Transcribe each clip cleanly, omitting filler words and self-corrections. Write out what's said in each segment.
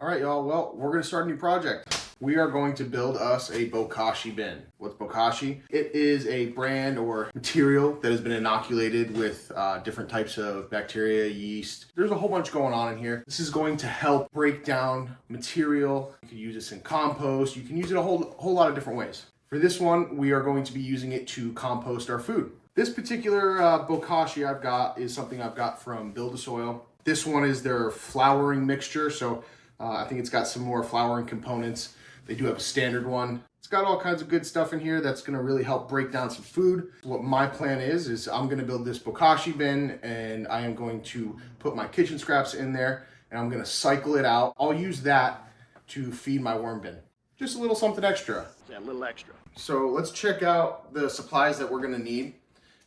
All right, y'all. Well, we're going to start a new project. We are going to build us a Bokashi bin. What's Bokashi? It is a brand or material that has been inoculated with different types of bacteria, yeast. There's a whole bunch going on in here. This is going to help break down material. You can use this in compost. You can use it a whole lot of different ways. For this one, we are going to be using it to compost our food. This particular Bokashi I've got is something I've got from Build a Soil. This one is their flowering mixture, so I think it's got some more flowering components. They do have a standard one. It's got all kinds of good stuff in here that's gonna really help break down some food. What my plan is I'm gonna build this Bokashi bin, and I am going to put my kitchen scraps in there, and I'm gonna cycle it out. I'll use that to feed my worm bin. Just a little something extra. Yeah, a little extra. So let's check out the supplies that we're gonna need.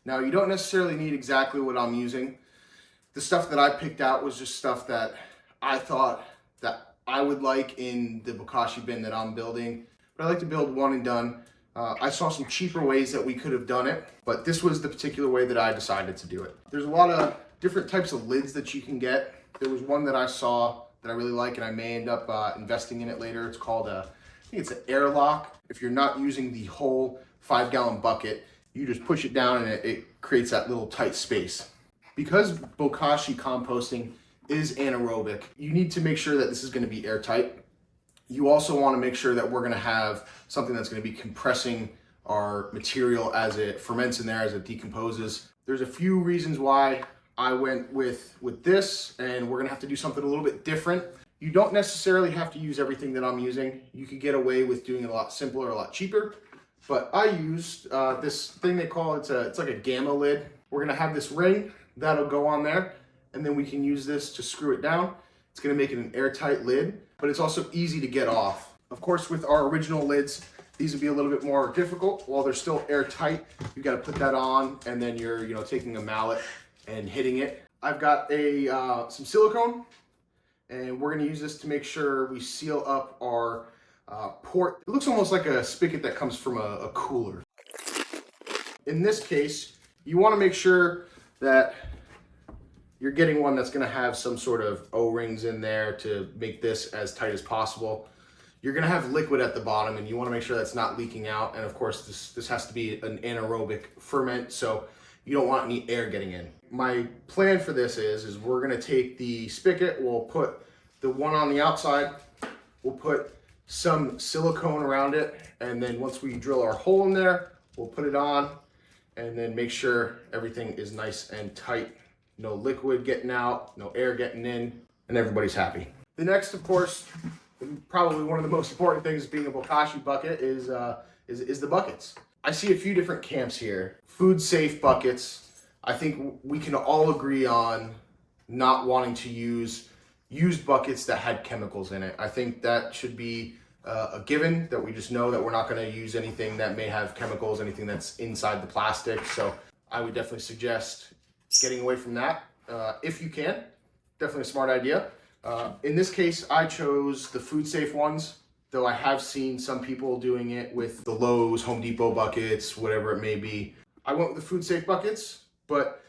Now, you don't necessarily need exactly what I'm using. The stuff that I picked out was just stuff that I thought that I would like in the Bokashi bin that I'm building. But I like to build one and done. I saw some cheaper ways that we could have done it, but this was the particular way that I decided to do it. There's a lot of different types of lids that you can get. There was one that I saw that I really like, and I may end up investing in it later. It's called I think it's an airlock. If you're not using the whole 5-gallon bucket, you just push it down and it creates that little tight space. Because Bokashi composting is anaerobic, you need to make sure that this is going to be airtight. You also want to make sure that we're going to have something that's going to be compressing our material as it ferments in there, as it decomposes. There's a few reasons why I went with this, and we're going to have to do something a little bit different. You don't necessarily have to use everything that I'm using. You could get away with doing it a lot simpler, a lot cheaper. But I used this thing they call, it's like a gamma lid. We're going to have this ring that'll go on there, and then we can use this to screw it down. It's going to make it an airtight lid, but it's also easy to get off. Of course, with our original lids, these would be a little bit more difficult. While they're still airtight, you got to put that on, and then you're taking a mallet and hitting it. I've got some silicone, and we're going to use this to make sure we seal up our port. It looks almost like a spigot that comes from a cooler. In this case, you want to make sure that you're getting one that's going to have some sort of O-rings in there to make this as tight as possible. You're going to have liquid at the bottom, and you want to make sure that's not leaking out. And of course, this has to be an anaerobic ferment, so you don't want any air getting in. My plan for this is we're going to take the spigot, we'll put the one on the outside, we'll put some silicone around it, and then once we drill our hole in there, we'll put it on, and then make sure everything is nice and tight. No liquid getting out, no air getting in, and everybody's happy. The next, of course, probably one of the most important things being a Bokashi bucket is the buckets. I see a few different camps here. Food safe buckets. I think we can all agree on not wanting to use used buckets that had chemicals in it. I think that should be a given, that we just know that we're not going to use anything that may have chemicals, anything that's inside the plastic. So I would definitely suggest getting away from that if you can. Definitely a smart idea. In this case, I chose the food safe ones, though I have seen some people doing it with the Lowe's, Home Depot buckets, whatever it may be. I went with the food safe buckets, but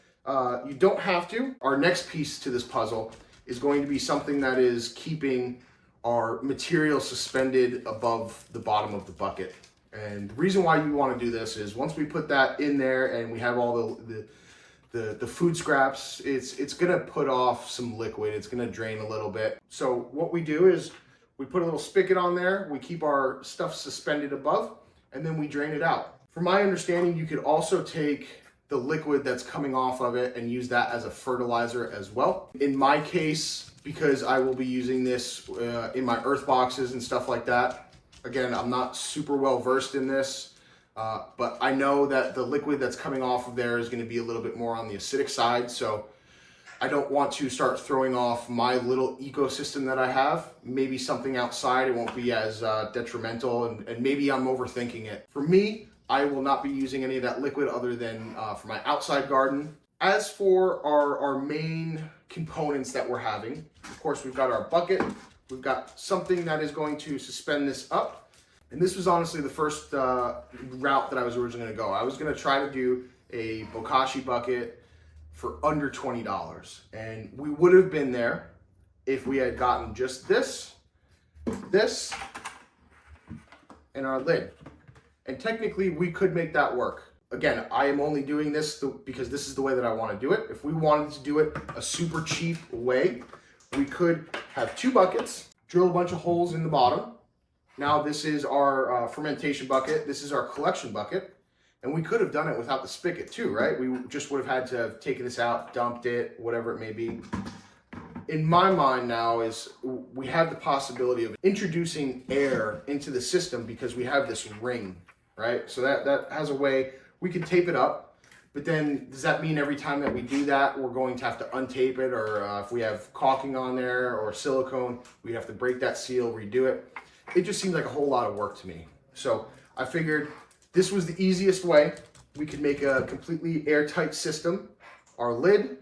you don't have to. Our next piece to this puzzle is going to be something that is keeping our material suspended above the bottom of the bucket. And the reason why you want to do this is once we put that in there and we have all the food scraps, it's gonna put off some liquid. It's gonna drain a little bit. So what we do is we put a little spigot on there, we keep our stuff suspended above, and then we drain it out. From my understanding, you could also take the liquid that's coming off of it and use that as a fertilizer as well. In my case, because I will be using this in my earth boxes and stuff like that, again, I'm not super well versed in this, but I know that the liquid that's coming off of there is going to be a little bit more on the acidic side, so I don't want to start throwing off my little ecosystem that I have. Maybe something outside, it won't be as detrimental, and maybe I'm overthinking it. For me, I will not be using any of that liquid other than for my outside garden. As for our main components that we're having, of course, we've got our bucket, we've got something that is going to suspend this up. And this was honestly the first route that I was originally gonna go. I was gonna try to do a Bokashi bucket for under $20. And we would have been there if we had gotten just this this and our lid. And technically we could make that work. Again, I am only doing this because this is the way that I want to do it. If we wanted to do it a super cheap way, we could have 2 buckets, drill a bunch of holes in the bottom. Now this is our fermentation bucket. This is our collection bucket. And we could have done it without the spigot too, right? We just would have had to have taken this out, dumped it, whatever it may be. In my mind now is we have the possibility of introducing air into the system because we have this ring, right? So that has a way, we can tape it up, but then does that mean every time that we do that, we're going to have to untape it? Or if we have caulking on there or silicone, we have to break that seal, redo it. It just seems like a whole lot of work to me. So I figured this was the easiest way. We could make a completely airtight system. Our lid,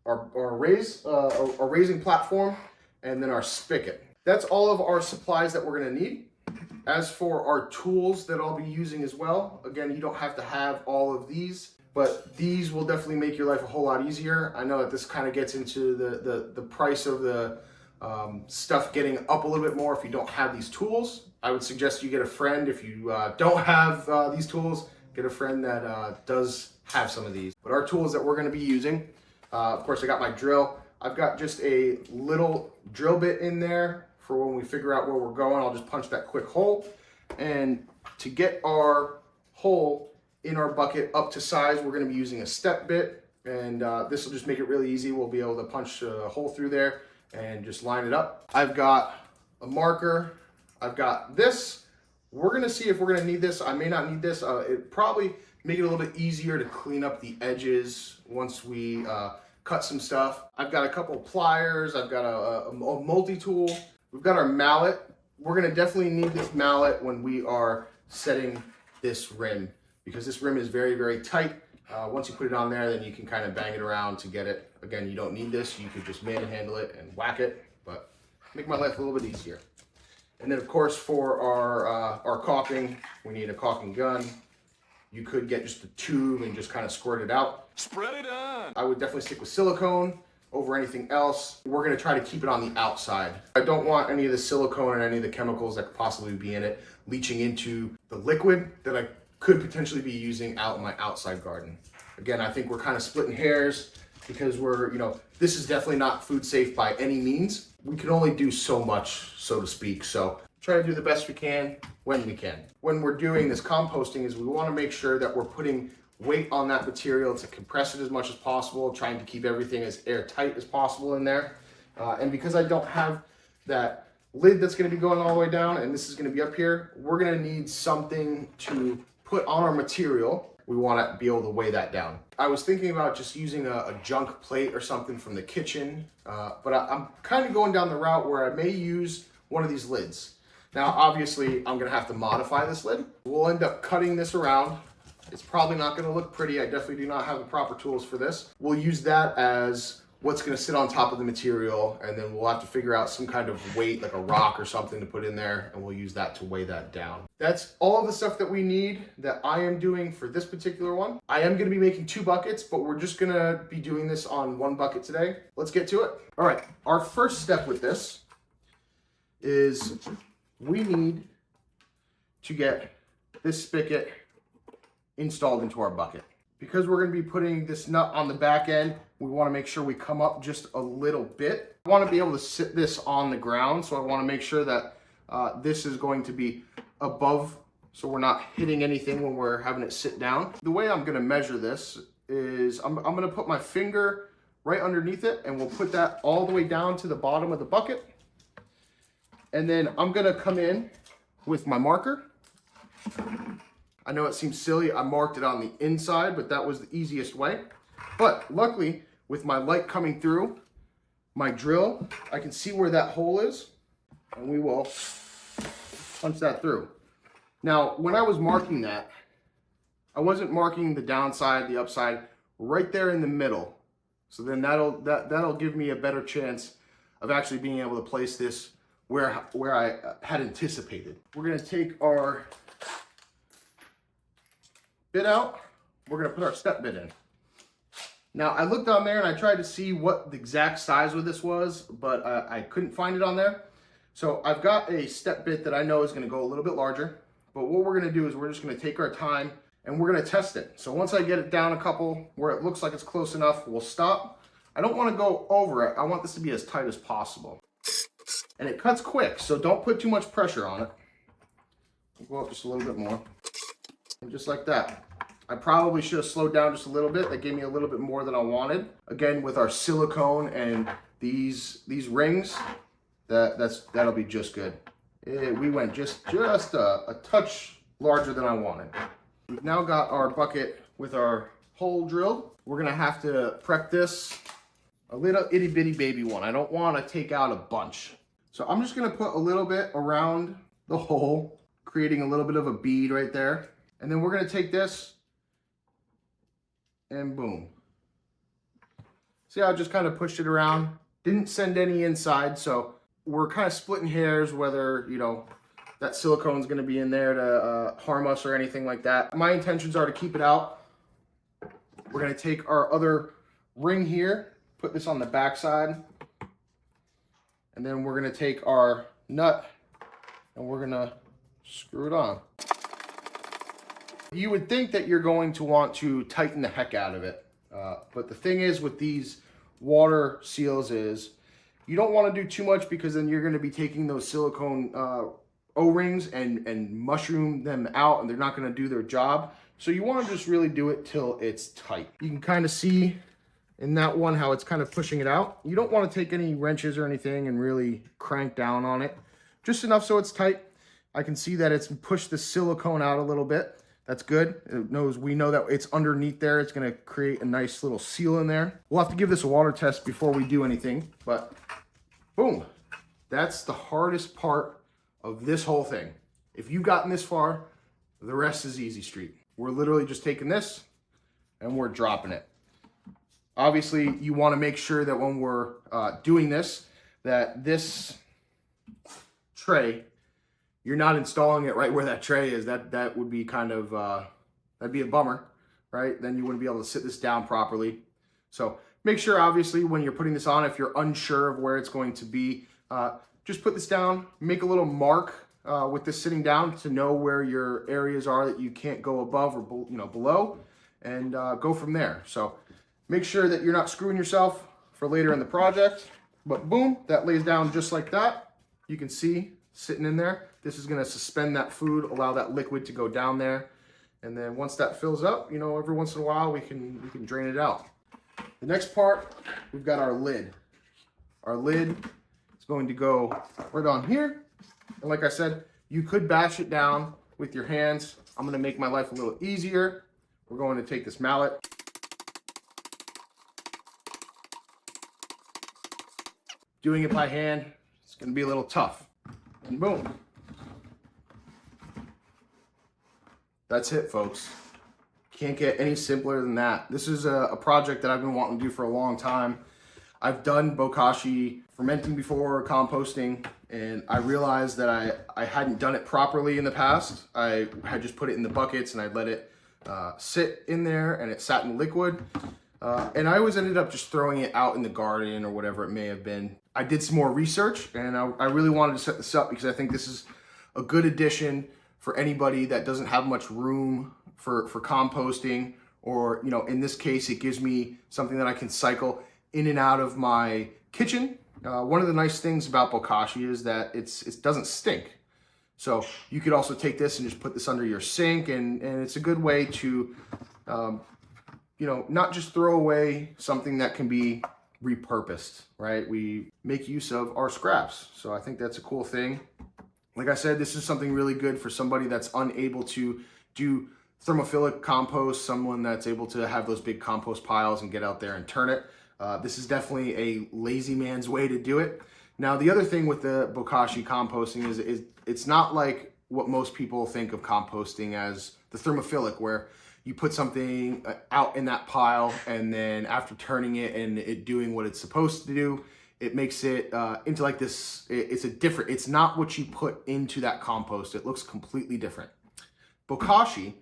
our raising platform, and then our spigot. That's all of our supplies that we're gonna need. As for our tools that I'll be using as well, again, you don't have to have all of these, but these will definitely make your life a whole lot easier. I know that this kind of gets into the price of the stuff getting up a little bit more if you don't have these tools. I would suggest you get a friend. If you don't have these tools, get a friend that does have some of these. But our tools that we're gonna be using, of course, I got my drill. I've got just a little drill bit in there for when we figure out where we're going. I'll just punch that quick hole. And to get our hole in our bucket up to size, we're gonna be using a step bit. And this will just make it really easy. We'll be able to punch a hole through there and just line it up. I've got a marker. I've got this. We're gonna see if we're gonna need this. I may not need this. It probably make it a little bit easier to clean up the edges once we cut some stuff. I've got a couple of pliers. I've got a multi-tool. We've got our mallet. We're gonna definitely need this mallet when we are setting this rim because this rim is very, very tight. Once you put it on there, then you can kind of bang it around to get it. Again, you don't need this. You could just manhandle it and whack it, but make my life a little bit easier. And then of course for our caulking, we need a caulking gun. You could get just a tube and just kind of squirt it out. Spread it on. I would definitely stick with silicone over anything else. We're gonna try to keep it on the outside. I don't want any of the silicone and any of the chemicals that could possibly be in it leaching into the liquid that I could potentially be using out in my outside garden. Again, I think we're kind of splitting hairs because this is definitely not food safe by any means. We can only do so much, so to speak. So try to do the best we can when we can. When we're doing this composting is we want to make sure that we're putting weight on that material to compress it as much as possible, trying to keep everything as airtight as possible in there. And because I don't have that lid that's going to be going all the way down and this is going to be up here, we're going to need something to put on our material. We want to be able to weigh that down. I was thinking about just using a junk plate or something from the kitchen, but I'm kind of going down the route where I may use one of these lids. Now, obviously, I'm gonna have to modify this lid. We'll end up cutting this around. It's probably not gonna look pretty. I definitely do not have the proper tools for this. We'll use that as what's gonna sit on top of the material, and then we'll have to figure out some kind of weight, like a rock or something to put in there, and we'll use that to weigh that down. That's all of the stuff that we need that I am doing for this particular one. I am gonna be making 2 buckets, but we're just gonna be doing this on 1 bucket today. Let's get to it. All right, our first step with this is we need to get this spigot installed into our bucket. Because we're gonna be putting this nut on the back end, we wanna make sure we come up just a little bit. I wanna be able to sit this on the ground, so I wanna make sure that this is going to be above, so we're not hitting anything when we're having it sit down. The way I'm gonna measure this is I'm gonna put my finger right underneath it, and we'll put that all the way down to the bottom of the bucket. And then I'm gonna come in with my marker. I know it seems silly, I marked it on the inside, but that was the easiest way. But luckily, with my light coming through my drill, I can see where that hole is, and we will punch that through. Now, when I was marking that, I wasn't marking the downside, the upside, right there in the middle. So then that'll give me a better chance of actually being able to place this where I had anticipated. We're gonna take our bit out. We're gonna put our step bit in. Now I looked on there and I tried to see what the exact size of this was, but I couldn't find it on there. So I've got a step bit that I know is going to go a little bit larger, but what we're going to do is we're just going to take our time and we're going to test it. So once I get it down a couple where it looks like it's close enough, we'll stop. I don't want to go over it. I want this to be as tight as possible. And it cuts quick, so don't put too much pressure on it. We'll go up just a little bit more. And just like that. I probably should have slowed down just a little bit. That gave me a little bit more than I wanted. Again, with our silicone and these rings, that'll be just good. We went just a touch larger than I wanted. We've now got our bucket with our hole drilled. We're gonna have to prep this a little itty bitty baby one. I don't want to take out a bunch. So I'm just gonna put a little bit around the hole, creating a little bit of a bead right there. And then we're gonna take this and boom. See how I just kind of pushed it around? Didn't send any inside, so we're kind of splitting hairs whether, you know, that silicone's gonna be in there to harm us or anything like that. My intentions are to keep it out. We're gonna take our other ring here, put this on the back side, and then we're gonna take our nut and we're gonna screw it on. You would think that you're going to want to tighten the heck out of it. But the thing is with these water seals is you don't want to do too much because then you're going to be taking those silicone O-rings and mushroom them out and they're not going to do their job. So you want to just really do it till it's tight. You can kind of see in that one how it's kind of pushing it out. You don't want to take any wrenches or anything and really crank down on it. Just enough so it's tight. I can see that it's pushed the silicone out a little bit. That's good. We know that it's underneath there. It's going to create a nice little seal in there. We'll have to give this a water test before we do anything, but boom. That's the hardest part of this whole thing. If you've gotten this far, the rest is easy street. We're literally just taking this and we're dropping it. Obviously, you want to make sure that when we're doing this, that this tray, you're not installing it right where that tray is. That would be kind of, that'd be a bummer, right? Then you wouldn't be able to sit this down properly. So make sure, obviously, when you're putting this on, if you're unsure of where it's going to be, just put this down, make a little mark with this sitting down to know where your areas are that you can't go above or below, and go from there. So make sure that you're not screwing yourself for later in the project. But boom, that lays down just like that. You can see sitting in there. This is going to suspend that food, allow that liquid to go down there. And then once that fills up, every once in a while we can drain it out. The next part, we've got our lid. Our lid is going to go right on here. And like I said, you could bash it down with your hands. I'm going to make my life a little easier. We're going to take this mallet. Doing it by hand, it's going to be a little tough. And boom. That's it, folks. Can't get any simpler than that. This is a project that I've been wanting to do for a long time. I've done Bokashi fermenting before, composting, and I realized that I hadn't done it properly in the past. I had just put it in the buckets and I'd let it sit in there and it sat in liquid. And I always ended up just throwing it out in the garden or whatever it may have been. I did some more research and I really wanted to set this up because I think this is a good addition for anybody that doesn't have much room for composting, or in this case it gives me something that I can cycle in and out of my kitchen. One of the nice things about Bokashi is that it doesn't stink. So you could also take this and just put this under your sink, and it's a good way to not just throw away something that can be repurposed, right? We make use of our scraps. So I think that's a cool thing. Like I said, this is something really good for somebody that's unable to do thermophilic compost, someone that's able to have those big compost piles and get out there and turn it. This is definitely a lazy man's way to do it. Now, the other thing with the Bokashi composting is it's not like what most people think of composting as the thermophilic, where you put something out in that pile and then after turning it and it doing what it's supposed to do, it makes it into like this, it's not what you put into that compost. It looks completely different. Bokashi,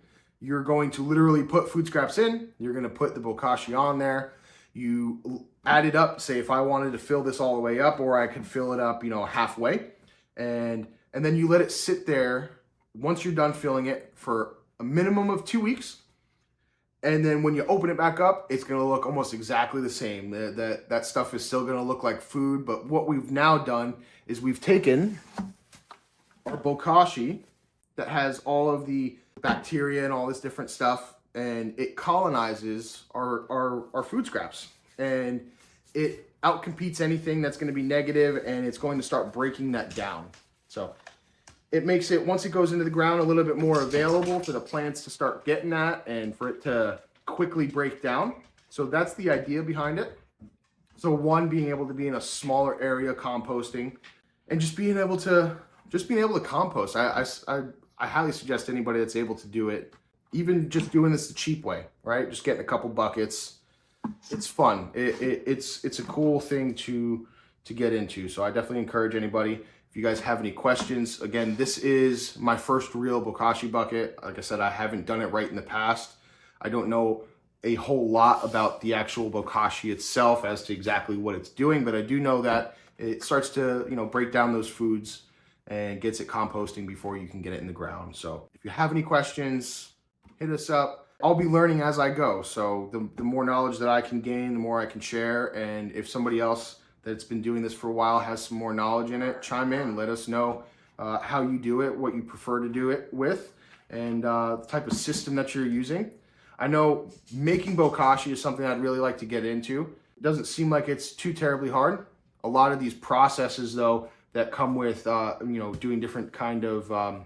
you're going to literally put food scraps in, you're gonna put the Bokashi on there, you add it up. Say if I wanted to fill this all the way up, or I could fill it up, halfway, And then you let it sit there once you're done filling it for a minimum of 2 weeks. And then when you open it back up, it's going to look almost exactly the same. That stuff is still going to look like food. But what we've now done is we've taken our Bokashi that has all of the bacteria and all this different stuff, and it colonizes our food scraps. And it outcompetes anything that's going to be negative, and it's going to start breaking that down. So it makes it, once it goes into the ground, a little bit more available for the plants to start getting at and for it to quickly break down. So that's the idea behind it. So one, being able to be in a smaller area composting, and just being able to compost. I highly suggest anybody that's able to do it, even just doing this the cheap way, right? Just getting a couple buckets. It's fun. It's a cool thing to get into. So I definitely encourage anybody. If you guys have any questions, again, this is my first real Bokashi bucket. Like I said, I haven't done it right in the past. I don't know a whole lot about the actual Bokashi itself as to exactly what it's doing, but I do know that it starts to, break down those foods and gets it composting before you can get it in the ground. So if you have any questions, hit us up. I'll be learning as I go. So the more knowledge that I can gain, the more I can share. And if somebody else that's been doing this for a while has some more knowledge in it, chime in, let us know how you do it, what you prefer to do it with, and the type of system that you're using. I know making Bokashi is something I'd really like to get into. It doesn't seem like it's too terribly hard. A lot of these processes, though, that come with doing different kind of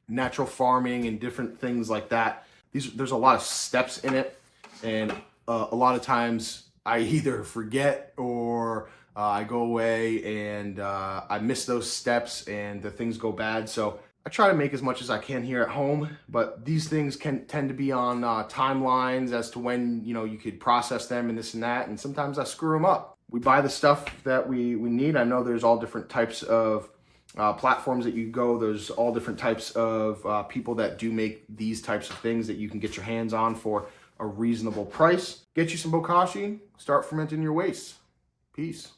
natural farming and different things like that, there's a lot of steps in it, and a lot of times I either forget or I go away and I miss those steps and the things go bad. So I try to make as much as I can here at home, but these things can tend to be on timelines as to when you could process them and this and that, and sometimes I screw them up. We buy the stuff that we need. I know there's all different types of platforms that you go. There's all different types of people that do make these types of things that you can get your hands on for a reasonable price. Get you some Bokashi, start fermenting your waste. Peace.